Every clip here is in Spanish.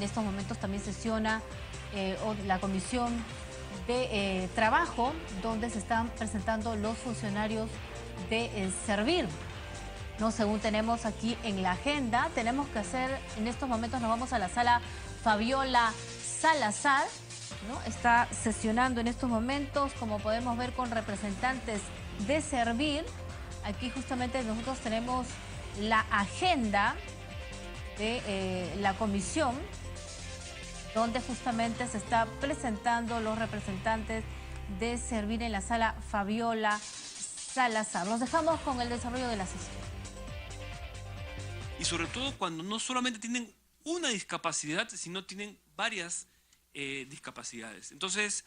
En estos momentos también sesiona la comisión de trabajo, donde se están presentando los funcionarios de Servir. ¿No? Según tenemos aquí en la agenda, tenemos que hacer, en estos momentos nos vamos a la sala Fabiola Salazar, ¿no? Está sesionando en estos momentos, como podemos ver, con representantes de Servir. Aquí justamente nosotros tenemos la agenda de la comisión, donde justamente se está presentando los representantes de Servir en la sala Fabiola Salazar. Los dejamos con el desarrollo de la sesión. Y sobre todo cuando no solamente tienen una discapacidad, sino tienen varias discapacidades. Entonces,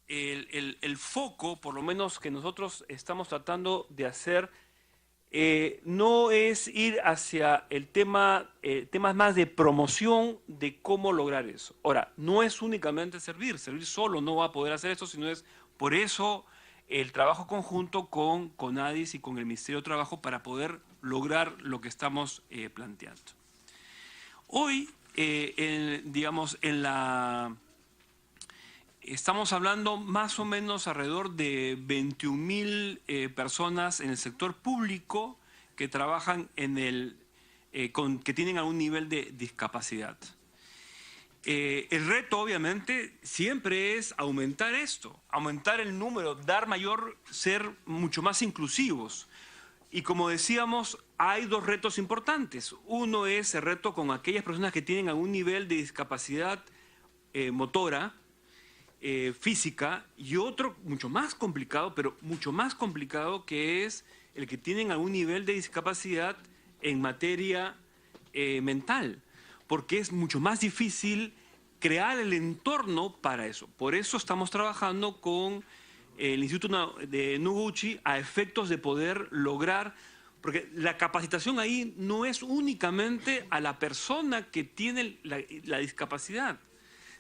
el foco, por lo menos que nosotros estamos tratando de hacer, no es ir hacia el temas más de promoción de cómo lograr eso. Ahora, no es únicamente Servir solo no va a poder hacer esto, sino es por eso el trabajo conjunto con CONADIS y con el Ministerio de Trabajo para poder lograr lo que estamos planteando. Hoy, estamos hablando más o menos alrededor de 21.000 personas en el sector público que trabajan que tienen algún nivel de discapacidad. El reto, obviamente, siempre es aumentar esto, aumentar el número, ser mucho más inclusivos. Y como decíamos, hay dos retos importantes. Uno es el reto con aquellas personas que tienen algún nivel de discapacidad motora, física, y otro mucho más complicado, pero mucho más complicado, que es el que tienen algún nivel de discapacidad en materia mental, porque es mucho más difícil crear el entorno para eso. Por eso estamos trabajando con el Instituto de Noguchi a efectos de poder lograr, porque la capacitación ahí no es únicamente a la persona que tiene la discapacidad,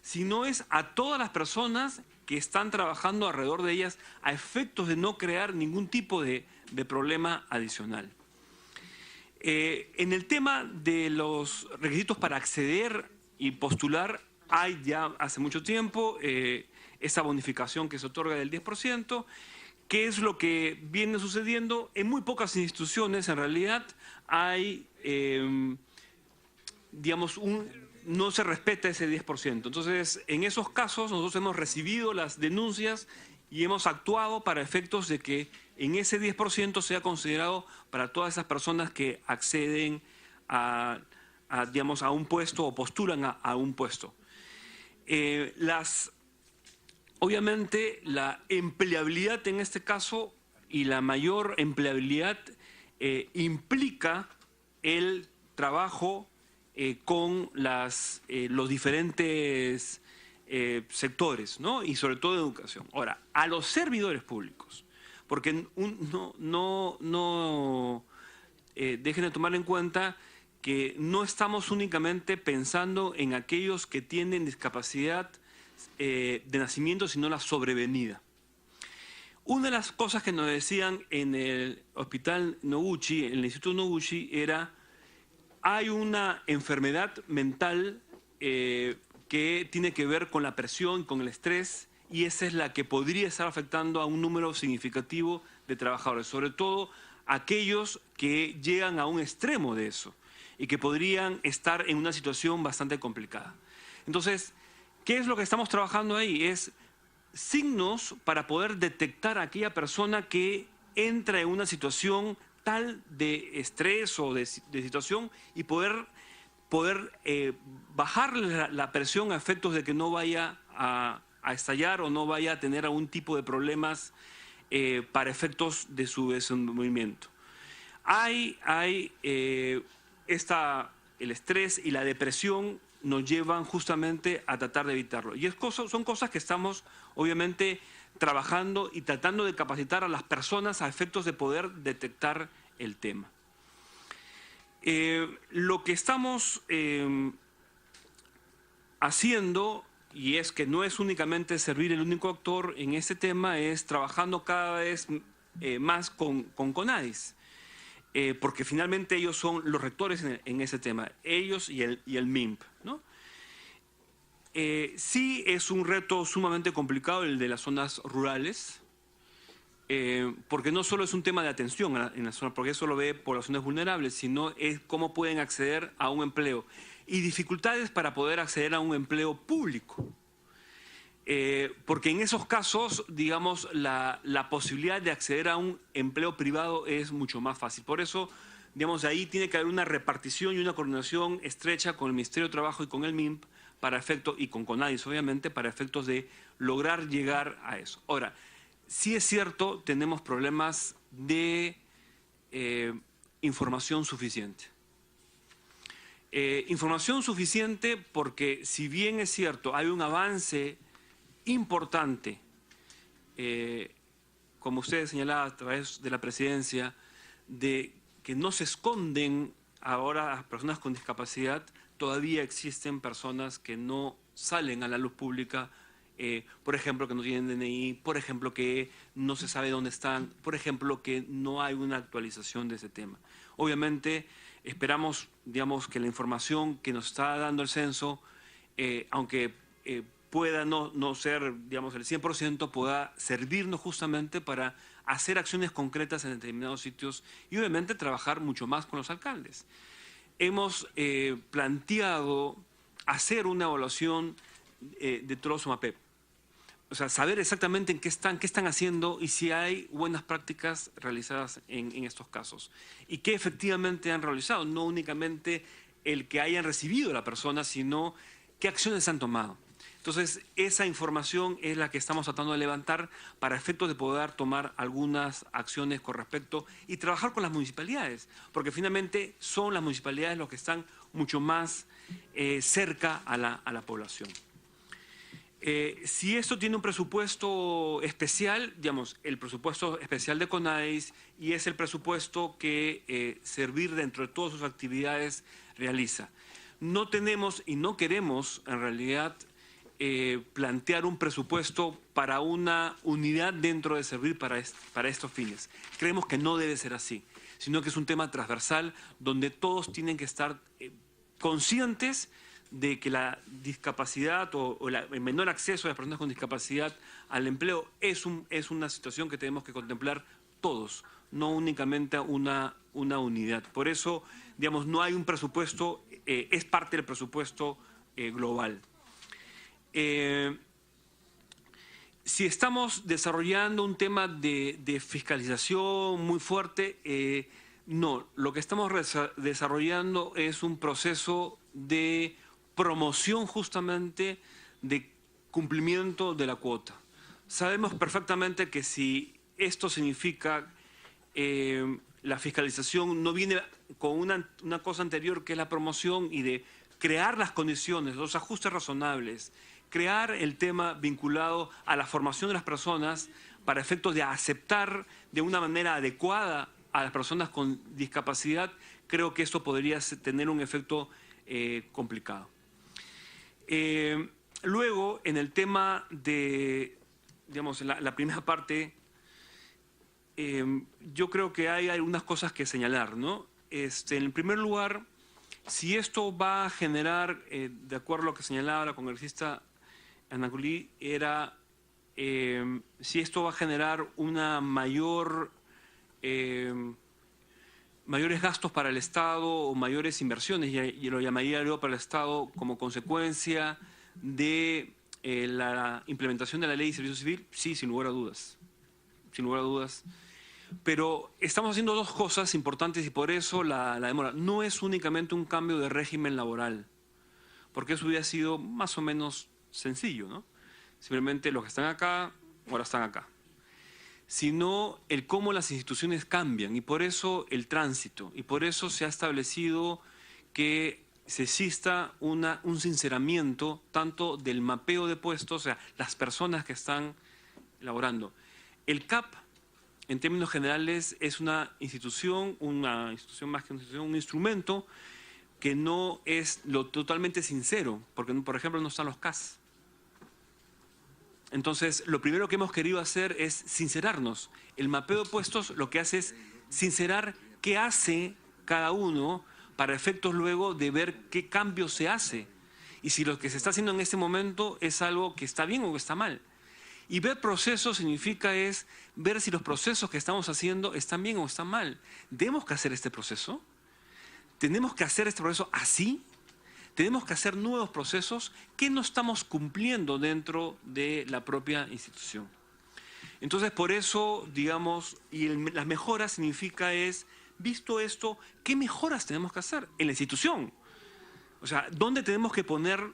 sino es a todas las personas que están trabajando alrededor de ellas a efectos de no crear ningún tipo de problema adicional. En el tema de los requisitos para acceder y postular, hay ya hace mucho tiempo esa bonificación que se otorga del 10%. ¿Qué es lo que viene sucediendo? En muy pocas instituciones, en realidad, hay, no se respeta ese 10%. Entonces, en esos casos, nosotros hemos recibido las denuncias y hemos actuado para efectos de que en ese 10% sea considerado para todas esas personas que acceden a un puesto o postulan a un puesto. Obviamente, la empleabilidad en este caso y la mayor empleabilidad implica el trabajo con los diferentes sectores, ¿no? Y sobre todo educación. Ahora, a los servidores públicos, porque dejen de tomar en cuenta que no estamos únicamente pensando en aquellos que tienen discapacidad de nacimiento, sino la sobrevenida. Una de las cosas que nos decían en el Hospital Noguchi, en el Instituto Noguchi, era: hay una enfermedad mental que tiene que ver con la presión, con el estrés, y esa es la que podría estar afectando a un número significativo de trabajadores, sobre todo aquellos que llegan a un extremo de eso y que podrían estar en una situación bastante complicada. Entonces, ¿qué es lo que estamos trabajando ahí? Es signos para poder detectar a aquella persona que entra en una situación tal de estrés o de situación y poder bajarle la presión a efectos de que no vaya a estallar o no vaya a tener algún tipo de problemas para efectos de su desenvolvimiento. El estrés y la depresión nos llevan justamente a tratar de evitarlo. Y son cosas que estamos, obviamente, trabajando y tratando de capacitar a las personas a efectos de poder detectar el tema. Lo que estamos haciendo, y es que no es únicamente Servir el único actor en este tema, es trabajando cada vez más con CONADIS. Porque finalmente ellos son los rectores en ese tema, ellos y el MIMP, ¿no? Sí es un reto sumamente complicado el de las zonas rurales, porque no solo es un tema de atención en la zona, porque eso lo ve poblaciones vulnerables, sino es cómo pueden acceder a un empleo y dificultades para poder acceder a un empleo público. Porque en esos casos, digamos, la posibilidad de acceder a un empleo privado es mucho más fácil. Por eso, digamos, ahí tiene que haber una repartición y una coordinación estrecha con el Ministerio de Trabajo y con el MIMP para efectos, y con CONADIS, obviamente, para efectos de lograr llegar a eso. Ahora, sí es cierto, tenemos problemas de información suficiente. Información suficiente porque, si bien es cierto, hay un avance importante, como ustedes señalaban a través de la presidencia, de que no se esconden ahora a personas con discapacidad, todavía existen personas que no salen a la luz pública, por ejemplo, que no tienen DNI, por ejemplo, que no se sabe dónde están, por ejemplo, que no hay una actualización de ese tema. Obviamente, esperamos, digamos, que la información que nos está dando el censo, aunque pueda no ser, digamos, el 100%, pueda servirnos justamente para hacer acciones concretas en determinados sitios y obviamente trabajar mucho más con los alcaldes. Hemos planteado hacer una evaluación de todos los OMAPEP. O sea, saber exactamente en qué están haciendo y si hay buenas prácticas realizadas en estos casos. Y qué efectivamente han realizado, no únicamente el que hayan recibido la persona, sino qué acciones han tomado. Entonces, esa información es la que estamos tratando de levantar para efectos de poder tomar algunas acciones con respecto y trabajar con las municipalidades, porque finalmente son las municipalidades los que están mucho más cerca a la población. Si esto tiene un presupuesto especial, digamos, el presupuesto especial de CONADIS, y es el presupuesto que Servir dentro de todas sus actividades realiza. No tenemos y no queremos, en realidad, plantear un presupuesto para una unidad dentro de Servir para estos fines. Creemos que no debe ser así, sino que es un tema transversal donde todos tienen que estar conscientes de que la discapacidad o el menor acceso de las personas con discapacidad al empleo es una situación que tenemos que contemplar todos, no únicamente una unidad. Por eso, digamos, no hay un presupuesto, es parte del presupuesto global. Si estamos desarrollando un tema de fiscalización muy fuerte, no. Lo que estamos desarrollando es un proceso de promoción justamente de cumplimiento de la cuota. Sabemos perfectamente que si esto significa la fiscalización, no viene con una cosa anterior que es la promoción y de crear las condiciones, los ajustes razonables, crear el tema vinculado a la formación de las personas para efectos de aceptar de una manera adecuada a las personas con discapacidad. Creo que esto podría tener un efecto complicado. Luego, en el tema de, digamos, la primera parte, yo creo que hay algunas cosas que señalar, ¿no? En primer lugar, si esto va a generar, de acuerdo a lo que señalaba la congresista Ana Culi, si esto va a generar una mayores gastos para el Estado o mayores inversiones, y lo llamaría yo para el Estado como consecuencia de la implementación de la Ley de Servicio Civil, sí, sin lugar a dudas. Sin lugar a dudas. Pero estamos haciendo dos cosas importantes y por eso la demora. No es únicamente un cambio de régimen laboral, porque eso hubiera sido más o menos sencillo, ¿no? Simplemente los que están acá, ahora están acá. Sino el cómo las instituciones cambian y por eso el tránsito. Y por eso se ha establecido que se exista un sinceramiento tanto del mapeo de puestos, o sea, las personas que están laborando. El CAP, en términos generales, es una institución más que una institución, un instrumento que no es lo totalmente sincero, porque, por ejemplo, no están los CAS. Entonces, lo primero que hemos querido hacer es sincerarnos. El mapeo de puestos lo que hace es sincerar qué hace cada uno para efectos luego de ver qué cambio se hace. y si lo que se está haciendo en este momento es algo que está bien o que está mal. Y ver procesos significa es ver si los procesos que estamos haciendo están bien o están mal. ¿Tenemos que hacer este proceso? ¿Tenemos que hacer este proceso así? ¿Tenemos que hacer nuevos procesos que no estamos cumpliendo dentro de la propia institución? Entonces, por eso, digamos, y las mejoras significa es, visto esto, ¿qué mejoras tenemos que hacer en la institución? O sea, ¿dónde tenemos que poner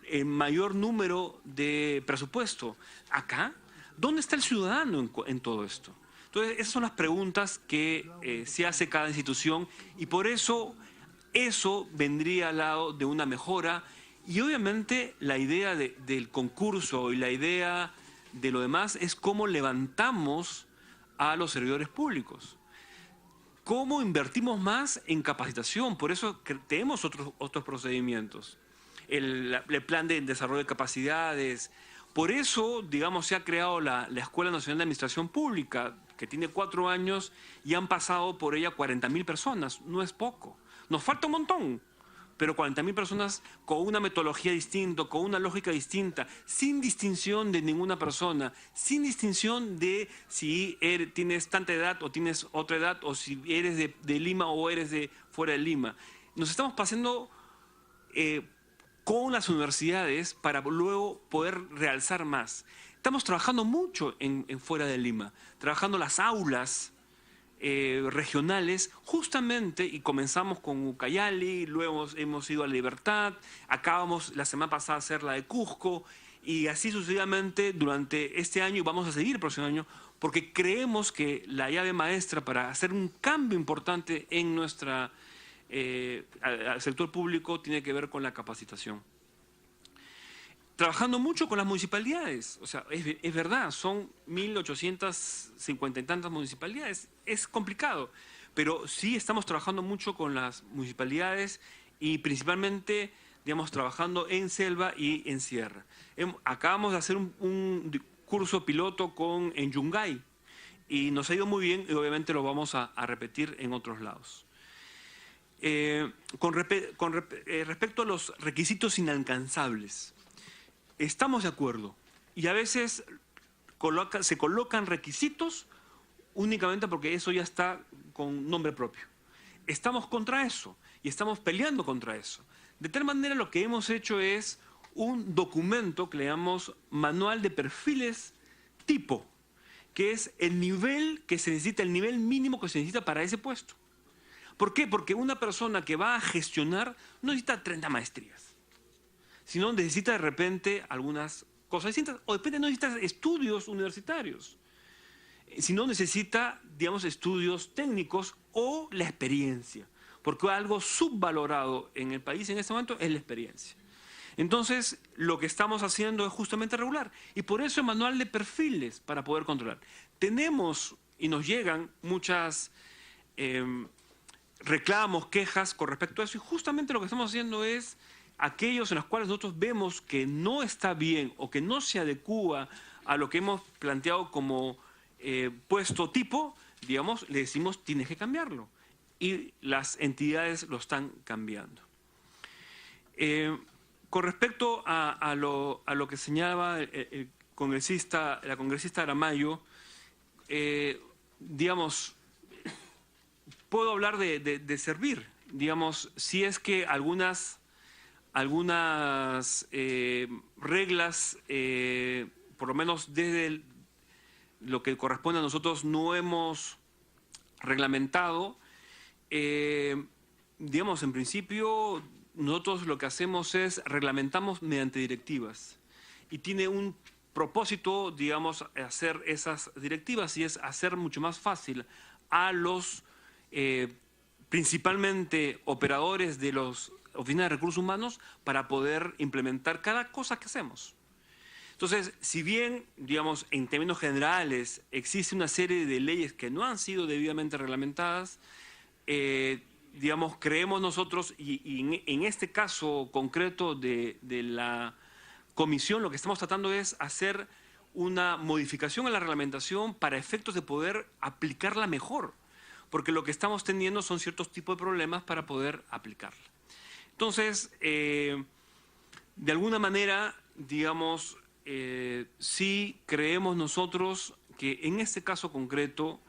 el mayor número de presupuesto? ¿Acá? ¿Dónde está el ciudadano en todo esto? Entonces, esas son las preguntas que se hace cada institución y por eso vendría al lado de una mejora y obviamente la idea del concurso y la idea de lo demás es cómo levantamos a los servidores públicos. ¿Cómo invertimos más en capacitación? Por eso tenemos otros procedimientos. El plan de desarrollo de capacidades. Por eso, digamos, se ha creado la Escuela Nacional de Administración Pública, que tiene 4 años y han pasado por ella 40.000 personas. No es poco. Nos falta un montón, pero 40.000 personas con una metodología distinta, con una lógica distinta, sin distinción de ninguna persona, sin distinción de si tienes tanta edad o tienes otra edad, o si eres de Lima o eres de fuera de Lima. Nos estamos pasando con las universidades para luego poder realzar más. Estamos trabajando mucho en fuera de Lima, trabajando las aulas regionales, justamente, y comenzamos con Ucayali, luego hemos ido a Libertad, acabamos la semana pasada hacer la de Cusco, y así sucesivamente durante este año, y vamos a seguir el próximo año, porque creemos que la llave maestra para hacer un cambio importante en nuestra al sector público tiene que ver con la capacitación. Trabajando mucho con las municipalidades, o sea, es verdad, son 1.850 y tantas municipalidades, es complicado, pero sí estamos trabajando mucho con las municipalidades y principalmente, digamos, trabajando en selva y en sierra. Acabamos de hacer un curso piloto en Yungay y nos ha ido muy bien y obviamente lo vamos a repetir en otros lados. Respecto a los requisitos inalcanzables, estamos de acuerdo y a veces se colocan requisitos únicamente porque eso ya está con nombre propio. Estamos contra eso y estamos peleando contra eso. De tal manera lo que hemos hecho es un documento que le llamamos Manual de Perfiles Tipo, que es el nivel que se necesita, el nivel mínimo que se necesita para ese puesto. ¿Por qué? Porque una persona que va a gestionar no necesita 30 maestrías, sino necesita de repente algunas cosas distintas, o de repente no necesita estudios universitarios, sino necesita, digamos, estudios técnicos o la experiencia, porque algo subvalorado en el país en este momento es la experiencia. Entonces, lo que estamos haciendo es justamente regular, y por eso el manual de perfiles para poder controlar. Tenemos, y nos llegan muchas reclamos, quejas con respecto a eso, y justamente lo que estamos haciendo es aquellos en los cuales nosotros vemos que no está bien o que no se adecúa a lo que hemos planteado como puesto tipo, digamos, le decimos tienes que cambiarlo. Y las entidades lo están cambiando. Con respecto a lo que señalaba la congresista Aramayo, digamos, puedo hablar de servir, digamos, si es que algunas reglas, por lo menos desde lo que corresponde a nosotros, no hemos reglamentado. Digamos, en principio, nosotros lo que hacemos es reglamentamos mediante directivas y tiene un propósito, digamos, hacer esas directivas y es hacer mucho más fácil a los principalmente operadores de las oficinas de recursos humanos para poder implementar cada cosa que hacemos. Entonces, si bien, digamos, en términos generales existe una serie de leyes que no han sido debidamente reglamentadas, digamos, creemos nosotros, y en este caso concreto de la comisión, lo que estamos tratando es hacer una modificación a la reglamentación para efectos de poder aplicarla mejor, porque lo que estamos teniendo son ciertos tipos de problemas para poder aplicarla. Entonces, De alguna manera, digamos, sí creemos nosotros que en este caso concreto,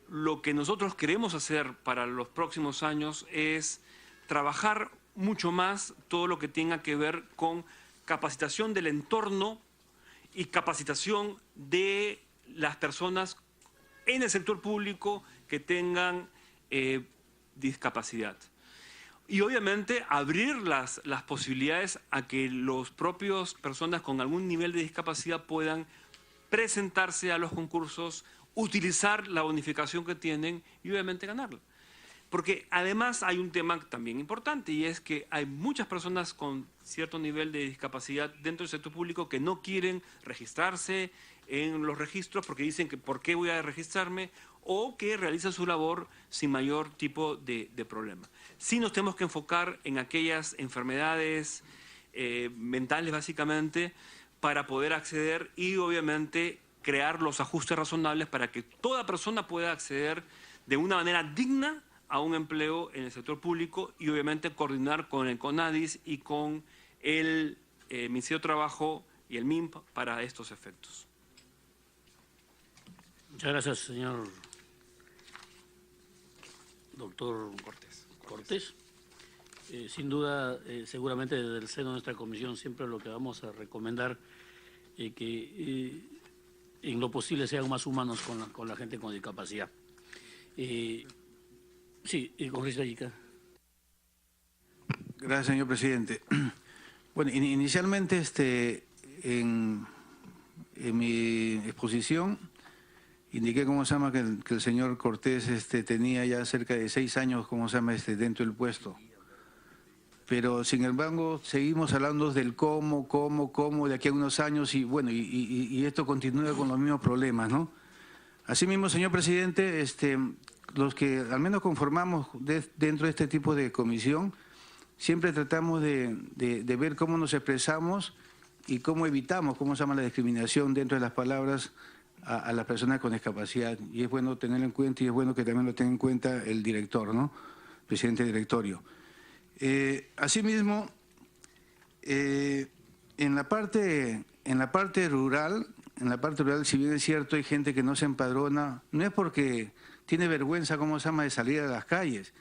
lo que nosotros queremos hacer para los próximos años es trabajar mucho más todo lo que tenga que ver con capacitación del entorno y capacitación de las personas en el sector público que tengan discapacidad. Y obviamente abrir las posibilidades a que los propios personas con algún nivel de discapacidad puedan presentarse a los concursos, utilizar la bonificación que tienen y obviamente ganarla. Porque además hay un tema también importante y es que hay muchas personas con cierto nivel de discapacidad dentro del sector público que no quieren registrarse en los registros porque dicen que ¿por qué voy a registrarme? O que realizan su labor sin mayor tipo de problema. Sí nos tenemos que enfocar en aquellas enfermedades mentales básicamente para poder acceder y obviamente crear los ajustes razonables para que toda persona pueda acceder de una manera digna a un empleo en el sector público y obviamente coordinar con el CONADIS y con el Ministerio de Trabajo y el MIMP para estos efectos. Muchas gracias, señor doctor Cortés. Sin duda, seguramente desde el seno de nuestra comisión siempre lo que vamos a recomendar es que en lo posible sean más humanos con la gente con discapacidad. Sí, congresista Yica. Gracias, señor presidente. Bueno, inicialmente en mi exposición indiqué que el señor Cortés tenía ya cerca de 6 años dentro del puesto. Pero sin embargo seguimos hablando del cómo de aquí a unos años y bueno, y esto continúa con los mismos problemas, ¿no? Asimismo, señor presidente, los que al menos conformamos dentro de este tipo de comisión, siempre tratamos de ver cómo nos expresamos y cómo evitamos, la discriminación dentro de las palabras a las personas con discapacidad. Y es bueno tenerlo en cuenta y es bueno que también lo tenga en cuenta el director, ¿no? Presidente del directorio. Asimismo, en la parte rural, si bien es cierto, hay gente que no se empadrona, no es porque tiene vergüenza, de salir a las calles,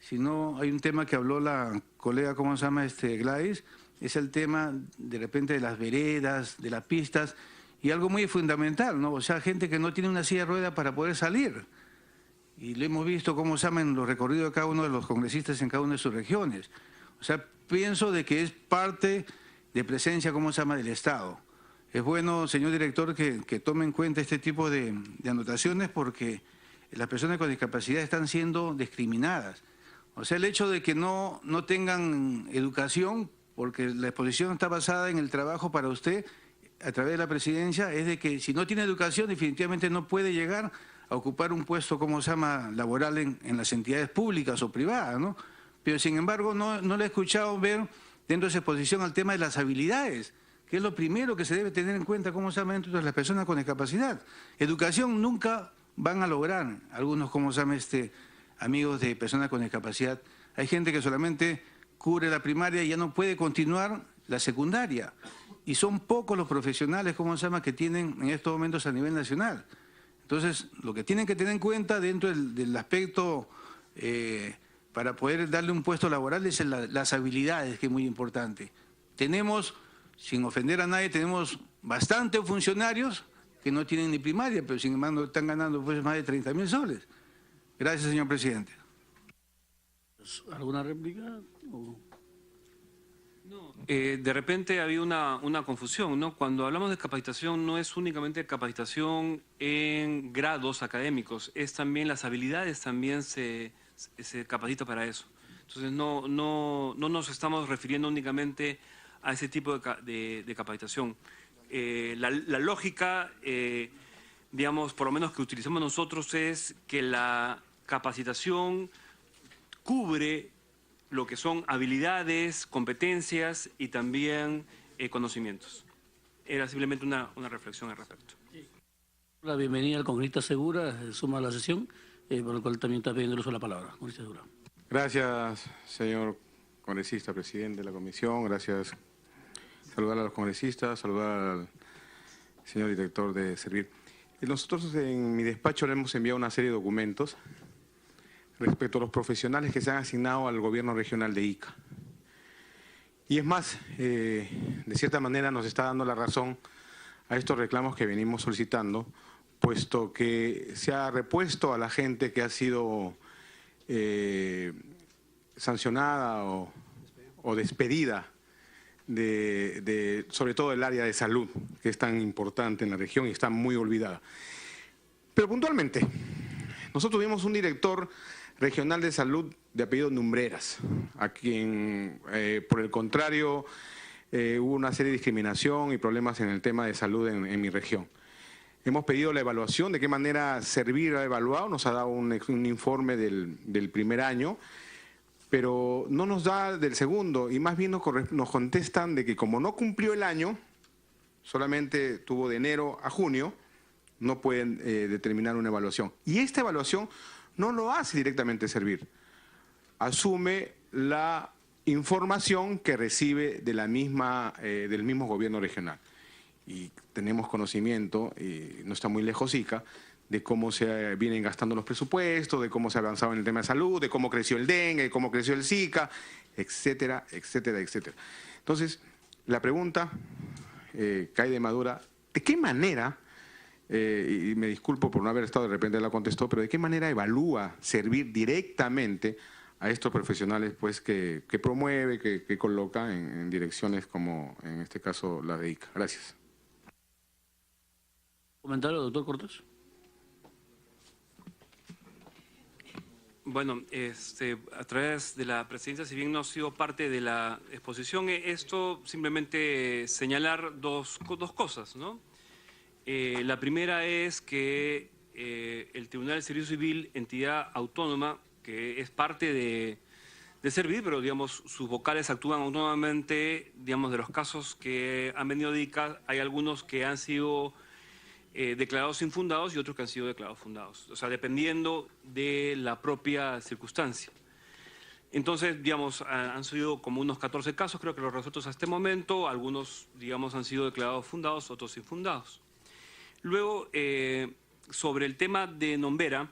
sino hay un tema que habló la colega, Gladys, es el tema de repente de las veredas, de las pistas, y algo muy fundamental, ¿no? O sea, gente que no tiene una silla de ruedas para poder salir. Y lo hemos visto, en los recorridos de cada uno de los congresistas en cada una de sus regiones. O sea, pienso de que es parte de presencia, del Estado. Es bueno, señor director, que tome en cuenta este tipo de anotaciones porque las personas con discapacidad están siendo discriminadas. O sea, el hecho de que no tengan educación, porque la exposición está basada en el trabajo para usted a través de la presidencia, es de que si no tiene educación definitivamente no puede llegar a ocupar un puesto, laboral en las entidades públicas o privadas, ¿no? Pero sin embargo no le he escuchado ver dentro de esa exposición al tema de las habilidades, que es lo primero que se debe tener en cuenta, dentro de las personas con discapacidad. Educación nunca van a lograr algunos, amigos de personas con discapacidad. Hay gente que solamente cubre la primaria y ya no puede continuar la secundaria. Y son pocos los profesionales, que tienen en estos momentos a nivel nacional. Entonces, lo que tienen que tener en cuenta dentro del aspecto para poder darle un puesto laboral es las habilidades, que es muy importante. Tenemos, sin ofender a nadie, tenemos bastantes funcionarios que no tienen ni primaria, pero sin embargo están ganando más de 30.000 soles. Gracias, señor presidente. ¿Alguna réplica? No, de repente había una confusión, ¿no? Cuando hablamos de capacitación no es únicamente capacitación en grados académicos, es también las habilidades, también se capacita para eso. Entonces no nos estamos refiriendo únicamente a ese tipo de capacitación. La lógica, digamos, por lo menos que utilizamos nosotros es que la capacitación cubre lo que son habilidades, competencias y también conocimientos. Era simplemente una reflexión al respecto. La bienvenida al congresista Segura, suma a la sesión, por lo cual también está pidiendo el uso de la palabra. Congresista Segura. Gracias, señor congresista, presidente de la comisión. Gracias. Saludar a los congresistas, saludar al señor director de Servir. Nosotros en mi despacho le hemos enviado una serie de documentos respecto a los profesionales que se han asignado al gobierno regional de Ica. Y es más, de cierta manera nos está dando la razón a estos reclamos que venimos solicitando, puesto que se ha repuesto a la gente que ha sido sancionada o despedida sobre todo del área de salud, que es tan importante en la región y está muy olvidada. Pero puntualmente, nosotros tuvimos un director regional de salud de apellido Numbreras, a quien, por el contrario, hubo una serie de discriminación y problemas en el tema de salud en mi región. Hemos pedido la evaluación, de qué manera Servir ha evaluado, nos ha dado un informe del primer año, pero no nos da del segundo, y más bien nos contestan de que como no cumplió el año, solamente tuvo de enero a junio, no pueden determinar una evaluación. Y esta evaluación no lo hace directamente Servir, asume la información que recibe de la del mismo gobierno regional. Y tenemos conocimiento, y no está muy lejos Ica, de cómo se vienen gastando los presupuestos, de cómo se ha avanzado en el tema de salud, de cómo creció el dengue, de cómo creció el Zika, etcétera, etcétera, etcétera. Entonces, la pregunta cae de madura, ¿de qué manera, y me disculpo por no haber estado, de repente la contestó, pero de qué manera evalúa Servir directamente a estos profesionales pues, que promueve, que coloca en direcciones como en este caso la de Ica? Gracias. ¿Comentario, doctor Cortés? Bueno, a través de la presidencia, si bien no ha sido parte de la exposición, esto simplemente señalar dos cosas, ¿no? La primera es que el Tribunal del Servicio Civil, entidad autónoma, que es parte de Servir, pero digamos sus vocales actúan autónomamente, digamos de los casos que han venido de Ica, hay algunos que han sido declarados infundados y otros que han sido declarados fundados, o sea, dependiendo de la propia circunstancia. Entonces, digamos, han sido como unos 14 casos, creo que los resueltos hasta este momento, algunos, digamos, han sido declarados fundados, otros infundados. Luego, sobre el tema de Nombera,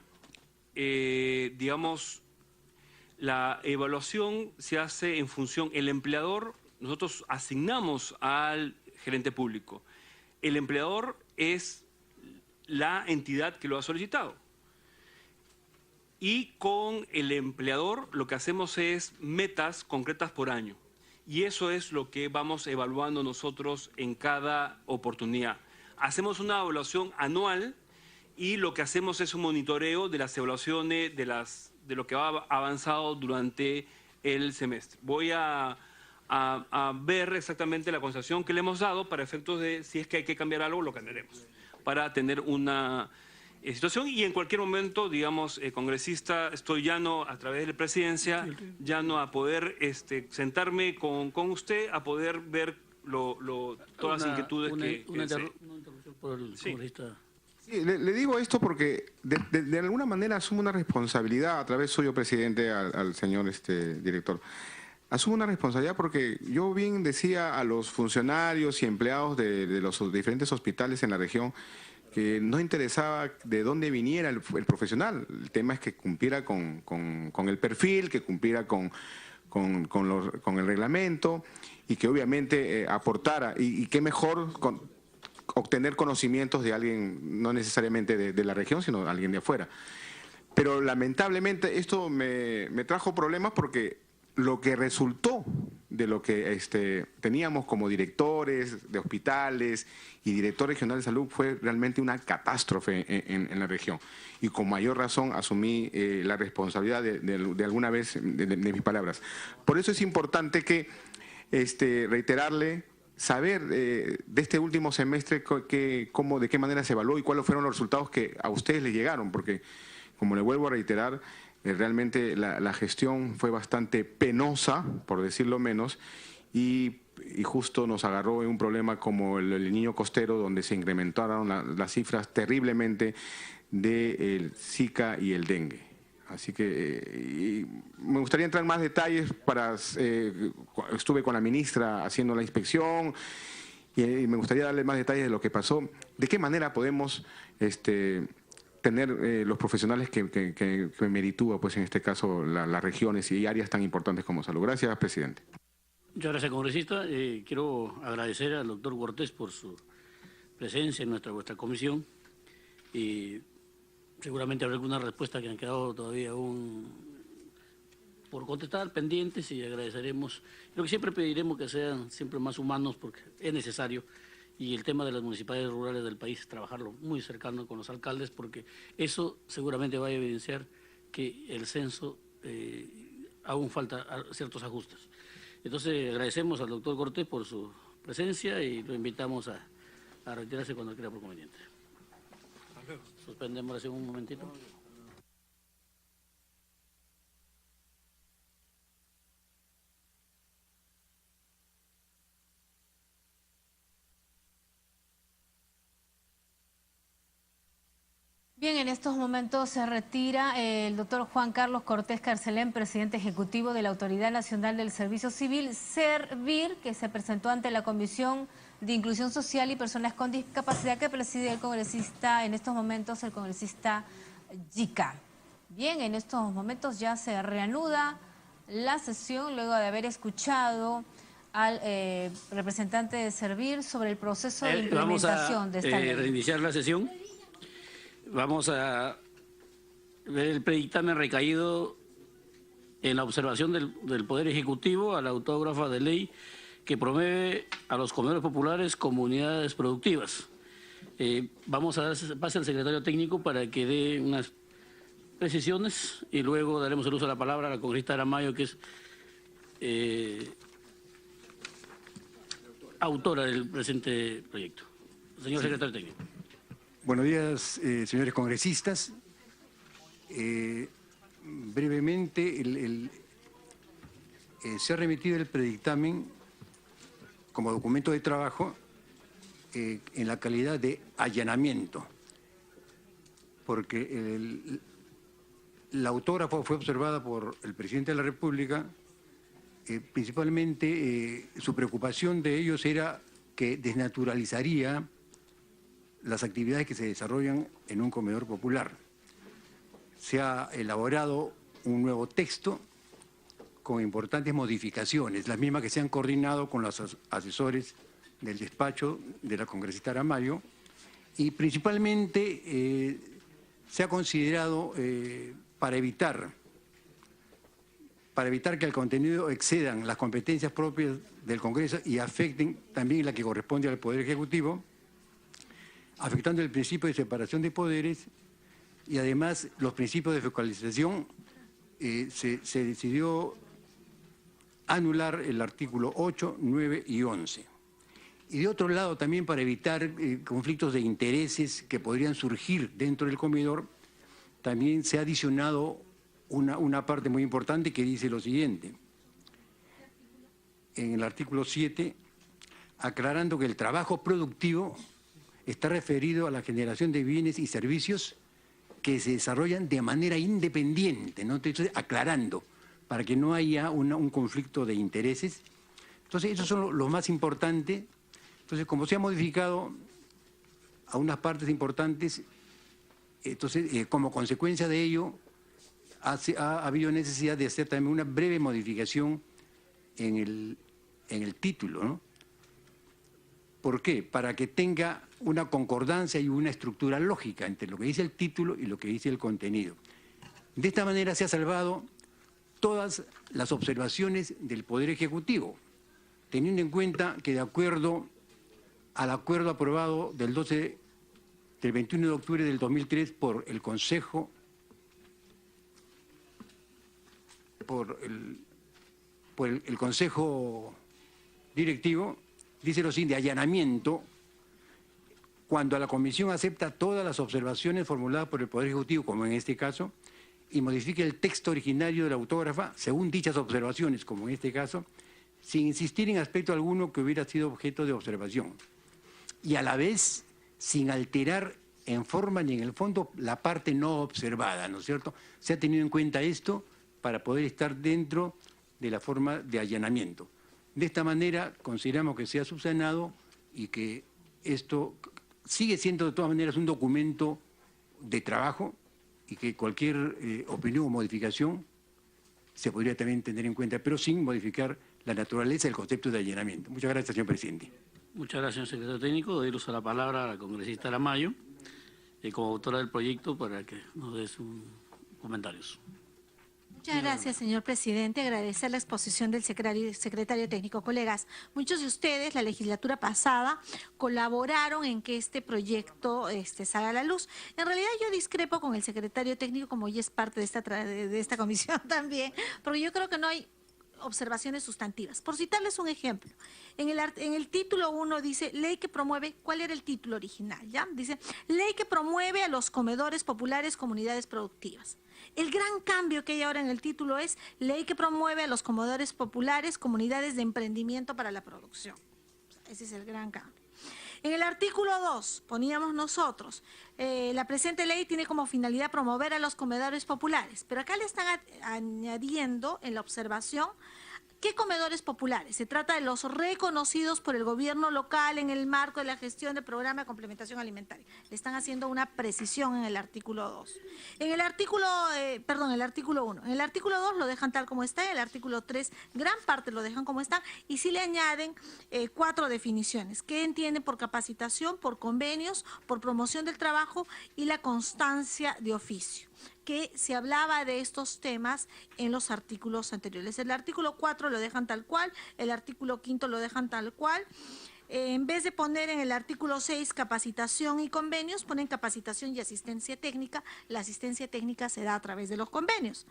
digamos, la evaluación se hace en función, el empleador, nosotros asignamos al gerente público. El empleador es la entidad que lo ha solicitado. Y con el empleador lo que hacemos es metas concretas por año. Y eso es lo que vamos evaluando nosotros en cada oportunidad. Hacemos una evaluación anual y lo que hacemos es un monitoreo de las evaluaciones de lo que ha avanzado durante el semestre. Voy a ver exactamente la contestación que le hemos dado para efectos de si es que hay que cambiar algo, lo cambiaremos, para tener una situación. Y en cualquier momento, digamos, congresista, estoy llano a través de la presidencia, llano a poder sentarme con usted, a poder ver todas las inquietudes que... Una interrupción por el congresista. Sí, le digo esto porque de alguna manera asumo una responsabilidad, a través suyo, presidente, al señor director. Asumo una responsabilidad porque yo bien decía a los funcionarios y empleados de los diferentes hospitales en la región que no interesaba de dónde viniera el profesional. El tema es que cumpliera con el perfil, que cumpliera con el reglamento y que obviamente aportara. Y qué mejor obtener conocimientos de alguien, no necesariamente de la región, sino de alguien de afuera. Pero lamentablemente esto me trajo problemas porque lo que resultó de lo que teníamos como directores de hospitales y director regional de salud fue realmente una catástrofe en la región. Y con mayor razón asumí la responsabilidad de alguna vez de mis palabras. Por eso es importante que reiterarle, saber de este último semestre de qué manera se evaluó y cuáles fueron los resultados que a ustedes les llegaron, porque, como le vuelvo a reiterar, realmente la gestión fue bastante penosa, por decirlo menos, y justo nos agarró en un problema como el niño costero, donde se incrementaron las cifras terriblemente del Zika y el dengue. Así que me gustaría entrar en más detalles. Estuve con la ministra haciendo la inspección y me gustaría darle más detalles de lo que pasó. ¿De qué manera podemos tener los profesionales que meritúa, pues en este caso, las regiones y áreas tan importantes como salud? Gracias, presidente. Muchas gracias, congresista. Quiero agradecer al doctor Cortés por su presencia en vuestra comisión. Seguramente habrá algunas respuestas que han quedado todavía aún por contestar, pendientes, y agradeceremos. Lo que siempre pediremos que sean siempre más humanos, porque es necesario. Y el tema de las municipalidades rurales del país, trabajarlo muy cercano con los alcaldes, porque eso seguramente va a evidenciar que el censo aún falta ciertos ajustes. Entonces agradecemos al doctor Cortés por su presencia y lo invitamos a retirarse cuando crea por conveniente. Suspendemos la sesión un momentito. Bien, en estos momentos se retira el doctor Juan Carlos Cortés Carcelén, presidente ejecutivo de la Autoridad Nacional del Servicio Civil, Servir, que se presentó ante la Comisión de Inclusión Social y Personas con Discapacidad que preside el congresista, en estos momentos el congresista Yica. Bien, en estos momentos ya se reanuda la sesión luego de haber escuchado al representante de Servir sobre el proceso de implementación de esta ley. Vamos a reiniciar la sesión. Vamos a ver el predictamen recaído en la observación del Poder Ejecutivo a la autógrafa de ley que promueve a los comedores populares como unidades productivas. Vamos a dar pase al secretario técnico para que dé unas precisiones y luego daremos el uso de la palabra a la congresista Aramayo, que es autora del presente proyecto. Señor secretario técnico. Buenos días, señores congresistas. Brevemente, se ha remitido el predictamen como documento de trabajo en la calidad de allanamiento, porque la autógrafa fue observada por el presidente de la República. Principalmente su preocupación de ellos era que desnaturalizaría las actividades que se desarrollan en un comedor popular. Se ha elaborado un nuevo texto con importantes modificaciones, las mismas que se han coordinado con los asesores del despacho de la congresista Aramayo, y principalmente se ha considerado para evitar que el contenido excedan las competencias propias del Congreso y afecten también la que corresponde al Poder Ejecutivo, afectando el principio de separación de poderes y además los principios de focalización. Se decidió anular el artículo 8, 9 y 11. Y de otro lado, también para evitar conflictos de intereses que podrían surgir dentro del comedor, también se ha adicionado una parte muy importante que dice lo siguiente. En el artículo 7, aclarando que el trabajo productivo está referido a la generación de bienes y servicios que se desarrollan de manera independiente, ¿no? Entonces, aclarando, para que no haya un conflicto de intereses. Entonces, esos son los más importantes. Entonces, como se ha modificado a unas partes importantes, entonces, como consecuencia de ello, ha habido necesidad de hacer también una breve modificación en el título, ¿no? ¿Por qué? Para que tenga una concordancia y una estructura lógica entre lo que dice el título y lo que dice el contenido. De esta manera se ha salvado todas las observaciones del Poder Ejecutivo, teniendo en cuenta que de acuerdo al acuerdo aprobado del 21 de octubre del 2003 por el Consejo, el Consejo Directivo, dice lo siguiente: allanamiento, cuando la Comisión acepta todas las observaciones formuladas por el Poder Ejecutivo, como en este caso, y modifique el texto originario de la autógrafa según dichas observaciones, como en este caso, sin insistir en aspecto alguno que hubiera sido objeto de observación, y a la vez sin alterar en forma ni en el fondo la parte no observada, ¿no es cierto? Se ha tenido en cuenta esto para poder estar dentro de la forma de allanamiento. De esta manera consideramos que se ha subsanado y que esto sigue siendo de todas maneras un documento de trabajo y que cualquier opinión o modificación se podría también tener en cuenta, pero sin modificar la naturaleza del concepto de allanamiento. Muchas gracias, señor presidente. Muchas gracias, señor secretario técnico. Doy uso a la palabra a la congresista Aramayo, como autora del proyecto, para que nos dé sus comentarios. Muchas gracias, señor presidente. Agradecer la exposición del secretario técnico. Colegas, muchos de ustedes, la legislatura pasada, colaboraron en que este proyecto salga a la luz. En realidad yo discrepo con el secretario técnico, como ya es parte de esta comisión también, porque yo creo que no hay observaciones sustantivas. Por citarles un ejemplo, en el título 1 dice, ley que promueve, ¿cuál era el título original? ¿Ya? Dice, ley que promueve a los comedores populares, comunidades productivas. El gran cambio que hay ahora en el título es, ley que promueve a los comedores populares, comunidades de emprendimiento para la producción. Ese es el gran cambio. En el artículo 2 poníamos nosotros, la presente ley tiene como finalidad promover a los comedores populares, pero acá le están añadiendo en la observación, ¿qué comedores populares? Se trata de los reconocidos por el gobierno local en el marco de la gestión del programa de complementación alimentaria. Le están haciendo una precisión en el artículo 2. En el artículo 1. En el artículo 2 lo dejan tal como está, en el artículo 3 gran parte lo dejan como está y sí le añaden 4 definiciones. ¿Qué entienden por capacitación, por convenios, por promoción del trabajo y la constancia de oficio? Que se hablaba de estos temas en los artículos anteriores. El artículo 4 lo dejan tal cual, el artículo 5 lo dejan tal cual. En vez de poner en el artículo 6 capacitación y convenios, ponen capacitación y asistencia técnica. La asistencia técnica se da a través de los convenios.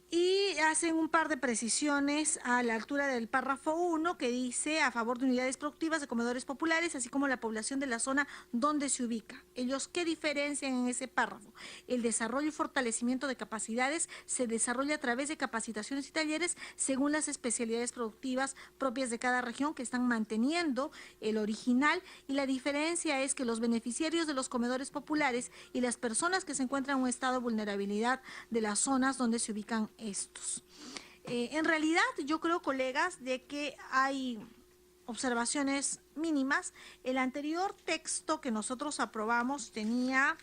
Y hacen un par de precisiones a la altura del párrafo 1 que dice a favor de unidades productivas de comedores populares, así como la población de la zona donde se ubica. Ellos, ¿qué diferencian en ese párrafo? El desarrollo y fortalecimiento de capacidades se desarrolla a través de capacitaciones y talleres según las especialidades productivas propias de cada región que están manteniendo el original, y la diferencia es que los beneficiarios de los comedores populares y las personas que se encuentran en un estado de vulnerabilidad de las zonas donde se ubican estos. En realidad yo creo, colegas, de que hay observaciones mínimas. El anterior texto que nosotros aprobamos tenía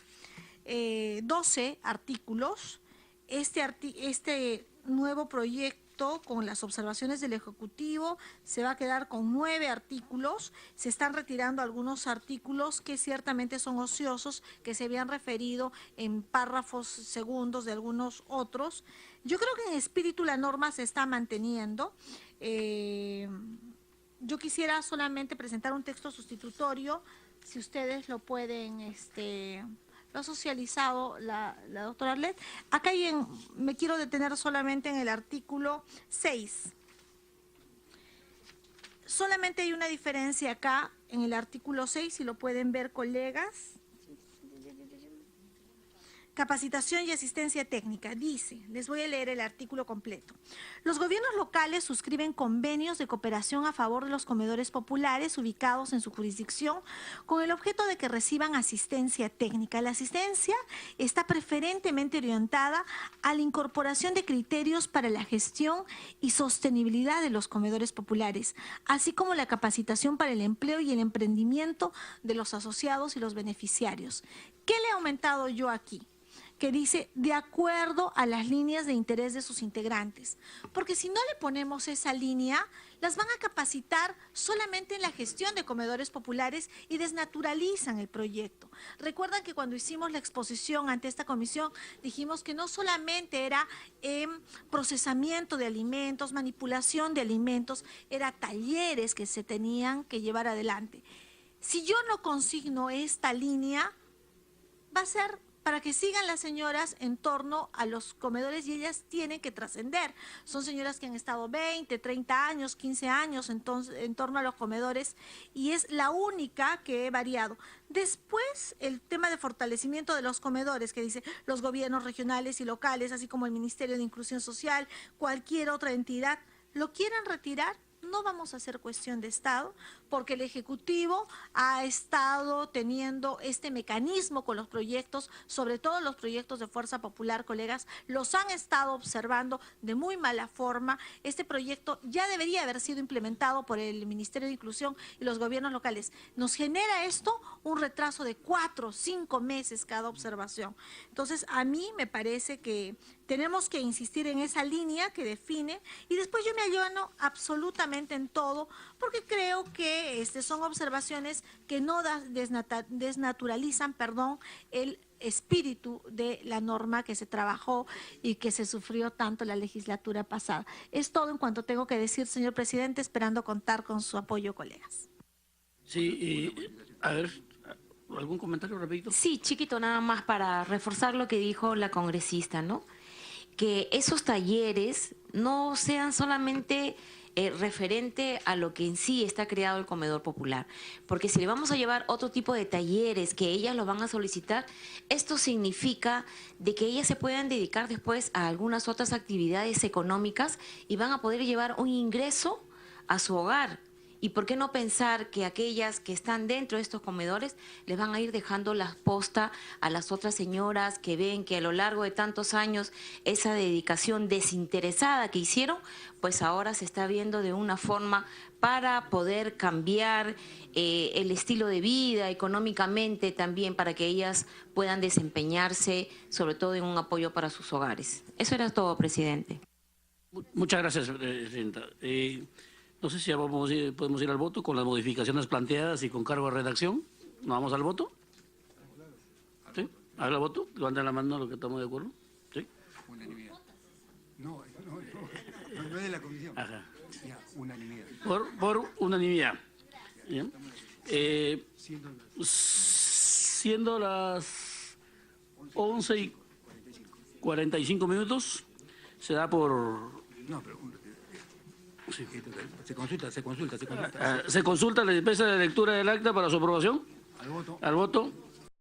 12 artículos. Este nuevo proyecto, con las observaciones del Ejecutivo, se va a quedar con 9 artículos. Se están retirando algunos artículos que ciertamente son ociosos, que se habían referido en párrafos segundos de algunos otros. Yo creo que en espíritu la norma se está manteniendo. Yo quisiera solamente presentar un texto sustitutorio, si ustedes lo pueden, lo ha socializado la doctora Arlet. Acá me quiero detener solamente en el artículo 6. Solamente hay una diferencia acá en el artículo 6, si lo pueden ver, colegas. Capacitación y asistencia técnica. Dice, les voy a leer el artículo completo. Los gobiernos locales suscriben convenios de cooperación a favor de los comedores populares ubicados en su jurisdicción con el objeto de que reciban asistencia técnica. La asistencia está preferentemente orientada a la incorporación de criterios para la gestión y sostenibilidad de los comedores populares, así como la capacitación para el empleo y el emprendimiento de los asociados y los beneficiarios. ¿Qué le he aumentado yo aquí? Que dice, de acuerdo a las líneas de interés de sus integrantes. Porque si no le ponemos esa línea, las van a capacitar solamente en la gestión de comedores populares y desnaturalizan el proyecto. Recuerdan que cuando hicimos la exposición ante esta comisión, dijimos que no solamente era procesamiento de alimentos, manipulación de alimentos, era talleres que se tenían que llevar adelante. Si yo no consigno esta línea, va a ser para que sigan las señoras en torno a los comedores y ellas tienen que trascender. Son señoras que han estado 20, 30 años, 15 años en torno a los comedores y es la única que he variado. Después, el tema de fortalecimiento de los comedores, que dice los gobiernos regionales y locales, así como el Ministerio de Inclusión Social, cualquier otra entidad, ¿lo quieren retirar? no vamos a hacer cuestión de Estado, porque el Ejecutivo ha estado teniendo este mecanismo con los proyectos, sobre todo los proyectos de Fuerza Popular, colegas, los han estado observando de muy mala forma. Este proyecto ya debería haber sido implementado por el Ministerio de Inclusión y los gobiernos locales. Nos genera esto un retraso de 4 o 5 meses cada observación. Entonces, a mí me parece que tenemos que insistir en esa línea que define, y después yo me allano absolutamente en todo, porque creo que son observaciones que no desnaturalizan, el espíritu de la norma que se trabajó y que se sufrió tanto la legislatura pasada. Es todo en cuanto tengo que decir, señor presidente, esperando contar con su apoyo, colegas. Sí, a ver, ¿algún comentario rapidito? Sí, chiquito, nada más para reforzar lo que dijo la congresista, ¿no? Que esos talleres no sean solamente referente a lo que en sí está creado el comedor popular, porque si le vamos a llevar otro tipo de talleres que ellas lo van a solicitar, esto significa de que ellas se puedan dedicar después a algunas otras actividades económicas y van a poder llevar un ingreso a su hogar. ¿Y por qué no pensar que aquellas que están dentro de estos comedores les van a ir dejando la posta a las otras señoras que ven que a lo largo de tantos años esa dedicación desinteresada que hicieron, pues ahora se está viendo de una forma para poder cambiar el estilo de vida económicamente también, para que ellas puedan desempeñarse, sobre todo en un apoyo para sus hogares? Eso era todo, presidente. Muchas gracias, presidenta. No sé si ya podemos ir al voto con las modificaciones planteadas y con cargo a redacción. ¿Nos vamos al voto? ¿Sí? ¿Haga el voto? Levanten la mano los que estamos de acuerdo. ¿Sí? Unanimidad. No es de la comisión. Ajá. Ya, unanimidad. Por unanimidad. Bien. Siendo las 11:45, se da por... No, pero... Sí. Se consulta. Se consulta la dispensa de lectura del acta para su aprobación. Al voto. Al voto.